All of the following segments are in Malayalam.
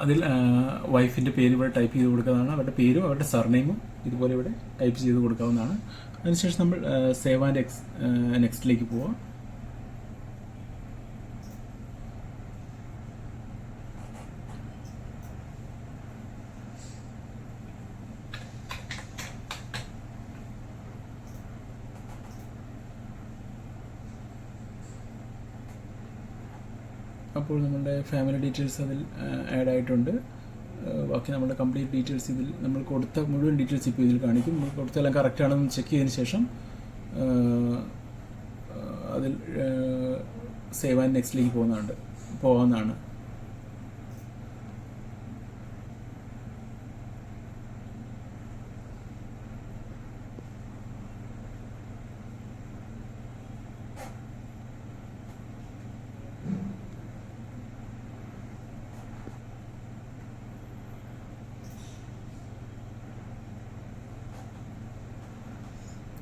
അതിൽ വൈഫിൻ്റെ പേര് ഇവിടെ ടൈപ്പ് ചെയ്ത് കൊടുക്കുന്നതാണ്. അവരുടെ പേരും അവരുടെ സർനെയിമും ഇതുപോലെ ഇവിടെ ടൈപ്പ് ചെയ്ത് കൊടുക്കാവുന്നതാണ്. അതിനുശേഷം നമ്മൾ സേവ് ആൻഡ് നെക്സ്റ്റിലേക്ക് പോവാം. അപ്പോൾ നമ്മുടെ ഫാമിലി ഡീറ്റെയിൽസ് അതിൽ ആഡ് ആയിട്ടുണ്ട്. ബാക്കി നമ്മുടെ കംപ്ലീറ്റ് ഡീറ്റെയിൽസ് ഇതിൽ നമ്മൾ കൊടുത്ത മുഴുവൻ ഡീറ്റെയിൽസ് ഇപ്പോൾ ഇതിൽ കാണിക്കും. നമ്മൾ കൊടുത്തെല്ലാം കറക്റ്റ് ആണെന്ന് ചെക്ക് ചെയ്തതിന് ശേഷം അതിൽ സേവ് ആൻഡ് നെക്സ്റ്റിലേക്ക് പോകാവുന്നതാണ്.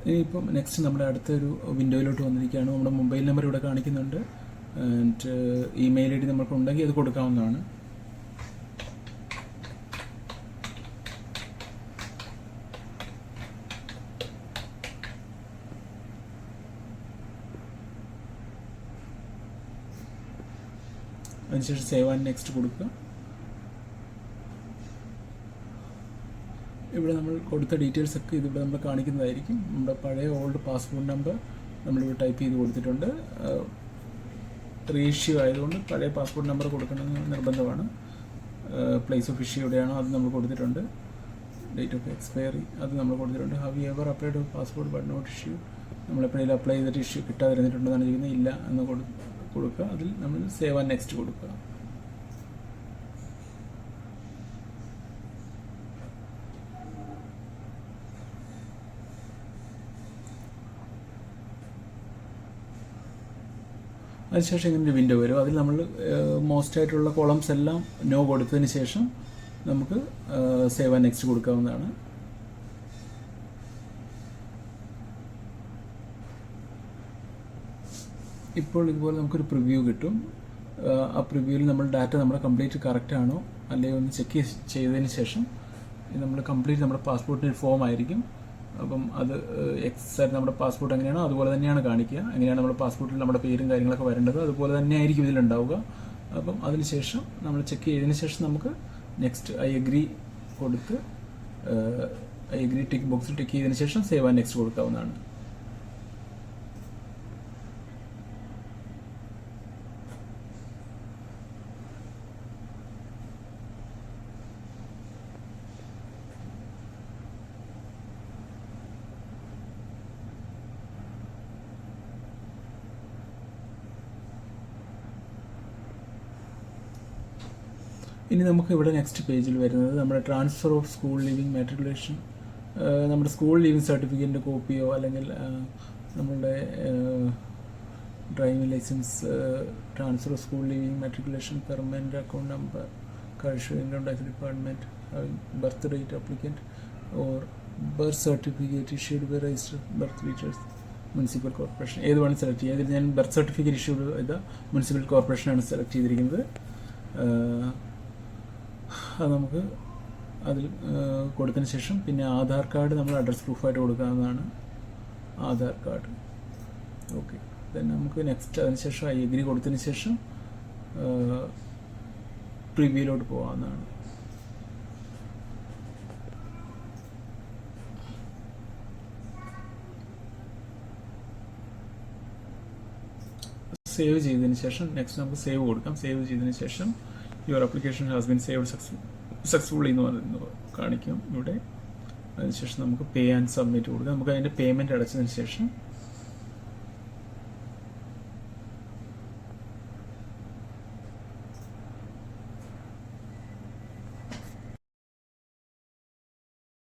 ഇനിയിപ്പം നെക്സ്റ്റ് നമ്മുടെ അടുത്തൊരു വിൻഡോയിലോട്ട് വന്നിരിക്കുകയാണ്. നമ്മുടെ മൊബൈൽ നമ്പർ ഇവിടെ കാണിക്കുന്നുണ്ട്. ആൻഡ് ഇമെയിൽ ഐ ഡി നമുക്കുണ്ടെങ്കിൽ അത് കൊടുക്കാവുന്നതാണ്. അതിനുശേഷം സേവ് ആൻഡ് നെക്സ്റ്റ് കൊടുക്കുക. ഇവിടെ നമ്മൾ കൊടുത്ത ഡീറ്റെയിൽസ് ഒക്കെ ഇതിവിടെ നമ്മൾ കാണിക്കുന്നതായിരിക്കും. നമ്മുടെ പഴയ ഓൾഡ് പാസ്പോർട്ട് നമ്പർ നമ്മളിവിടെ ടൈപ്പ് ചെയ്ത് കൊടുത്തിട്ടുണ്ട്. റീഇഷ്യൂ ആയതുകൊണ്ട് പഴയ പാസ്പോർട്ട് നമ്പർ കൊടുക്കണമെന്ന് നിർബന്ധമാണ്. പ്ലേസ് ഓഫ് ഇഷ്യൂ എവിടെയാണോ അത് നമ്മൾ കൊടുത്തിട്ടുണ്ട്. ഡേറ്റ് ഓഫ് എക്സ്പയറി അത് നമ്മൾ കൊടുത്തിട്ടുണ്ട്. Have you ever applied passport but not issue, നമ്മളെപ്പോഴെങ്കിലും അപ്ലൈ ചെയ്തിട്ട് ഇഷ്യൂ കിട്ടാതിരുന്നിട്ടുണ്ടെന്നാണ് ചെയ്യുന്നത്. ഇല്ല എന്ന് കൊടുക്കുക. അതിൽ നമ്മൾ സേവ് ആൻഡ് നെക്സ്റ്റ് കൊടുക്കുക. അതിനുശേഷം ഇങ്ങനെ ഒരു വിൻഡോ വരും. അതിൽ നമ്മൾ മോസ്റ്റ് ആയിട്ടുള്ള കോളംസ് എല്ലാം നോ കൊടുത്തതിന് ശേഷം നമുക്ക് സേവ് ആൻഡ് നെക്സ്റ്റ് കൊടുക്കാവുന്നതാണ്. ഇപ്പോൾ ഇതുപോലെ നമുക്കൊരു പ്രിവ്യൂ കിട്ടും. ആ പ്രിവ്യൂവിൽ നമ്മൾ ഡാറ്റ നമ്മുടെ കംപ്ലീറ്റ് കറക്റ്റ് ആണോ അല്ലെങ്കിൽ ഒന്ന് ചെക്ക് ചെയ്തതിന് ശേഷം നമ്മൾ കംപ്ലീറ്റ് നമ്മുടെ പാസ്പോർട്ടിൻ്റെ ഒരു ഫോം ആയിരിക്കും. അപ്പം അത് എക്സാക്ട് നമ്മുടെ പാസ്പോർട്ട് എങ്ങനെയാണോ അതുപോലെ തന്നെയാണ് കാണിക്കുക. എങ്ങനെയാണ് നമ്മുടെ പാസ്പോർട്ടിൽ നമ്മുടെ പേരും കാര്യങ്ങളൊക്കെ വരേണ്ടത് അതുപോലെ തന്നെ ആയിരിക്കും ഇതിലുണ്ടാവുക. അപ്പം അതിനുശേഷം നമ്മൾ ചെക്ക് ചെയ്തതിന് ശേഷം നമുക്ക് നെക്സ്റ്റ് ഐ അഗ്രി കൊടുത്ത് ഐ അഗ്രി ടിക്ക് ബോക്സിൽ ടിക്ക് ചെയ്തതിന് ശേഷം സേവ് ആൻഡ് നെക്സ്റ്റ് കൊടുക്കാവുന്നതാണ്. ഇനി നമുക്ക് ഇവിടെ നെക്സ്റ്റ് പേജിൽ വരുന്നത് നമ്മുടെ transfer of school leaving matriculation. നമ്മുടെ സ്കൂൾ ലീവിംഗ് സർട്ടിഫിക്കറ്റിൻ്റെ കോപ്പിയോ അല്ലെങ്കിൽ നമ്മളുടെ driving licence, transfer of school leaving matriculation, permanent account number, കാഴ്ച income tax department, birth date applicant or birth certificate issued by register birth details municipal corporation. ഏത് വേണം സെലക്ട് ചെയ്യുക. ഇതിൽ ഞാൻ ബർത്ത് സർട്ടിഫിക്കറ്റ് ഇഷ്യൂഡ് ചെയ്ത മുനിസിപ്പൽ കോർപ്പറേഷനാണ് സെലക്ട് ചെയ്തിരിക്കുന്നത്. അത് നമുക്ക് അതിൽ കൊടുത്തതിന് ശേഷം പിന്നെ ആധാർ കാർഡ് നമ്മൾ അഡ്രസ് പ്രൂഫായിട്ട് കൊടുക്കാവുന്നതാണ്. Aadhaar card okay. ദെൻ നമുക്ക് നെക്സ്റ്റ് അതിനുശേഷം ഐ അഗ്രി കൊടുത്തതിന് ശേഷം പ്രിവ്യൂയിലോട്ട് പോകാവുന്നതാണ്. സേവ് ചെയ്തതിന് ശേഷം നെക്സ്റ്റ് നമുക്ക് സേവ് കൊടുക്കാം. സേവ് ചെയ്തതിന് ശേഷം your application has been saved successfully എന്ന് പറയുന്നത് കാണിക്കും ഇവിടെ. അതിനുശേഷം നമുക്ക് പേ ആൻഡ് സബ്മിറ്റ് കൊടുക്കാം. നമുക്ക് അതിൻ്റെ പേയ്മെൻറ്റ് അടച്ചതിന് ശേഷം